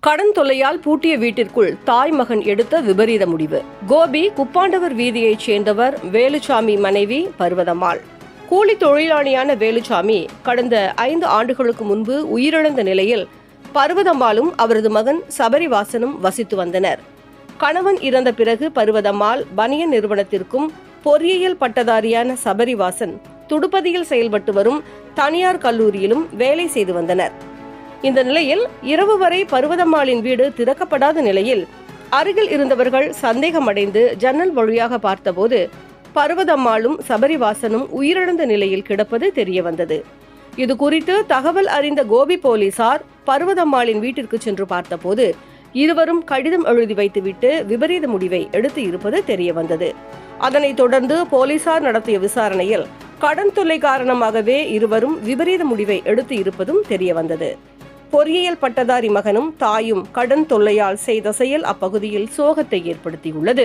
கடன் தொல்லையால் பூட்டிய வீட்டிற்குள் தாய் மகன் எடுத்த விபரீத முடிவு. கோபி குப்பாண்டவர் வீதியைச் சேர்ந்தவர் வேலுச்சாமி மனைவி பர்வதம்மாள். கூலி தொழிலாளியான வேலுச்சாமி கடந்த 5 ஆண்டுகளுக்கு முன்பு உயிரிழந்த நிலையில் பர்வதம்மாளும் அவரது மகன் சபரிவாசனும் வசித்து வந்தனர். கணவன் இறந்த பிறகு பர்வதம்மாள் பனியன் நிறுவனத்திற்கும் பொறியியல் பட்டதாரியான சபரிவாசன் துடுப்பதியில் செயல்பட்டு வரும் தனியார் கல்லூரியிலும் வேலை செய்து வந்தனர். இந்த நிலையில் இரவு வரை பர்வதம்மாளின் வீடு திறக்கப்படாத நிலையில் அருகில் இருந்தவர்கள் சந்தேகமடைந்து ஜன்னல் வழியாக பார்த்தபோது பர்வதம்மாளும் சபரிவாசனும் உயிரிழந்த நிலையில் கிடப்பது தெரிய வந்தது. இது குறித்து தகவல் அறிந்த கோபி போலீசார் பர்வதம்மாளின் வீட்டிற்கு சென்று பார்த்தபோது இருவரும் கடிதம் எழுதி வைத்துவிட்டு விபரீத முடிவை எடுத்து இருப்பது தெரிய வந்தது. அதனைத் தொடர்ந்து போலீசார் நடத்திய விசாரணையில் கடன் தொல்லை காரணமாகவே இருவரும் விபரீத முடிவை எடுத்து இருப்பதும் தெரிய வந்தது. பொறியியல் பட்டதாரி மகனும் தாயும் கடன் தொல்லையால் செய்த செயல் அப்பகுதியில் சோகத்தை ஏற்படுத்தியுள்ளது.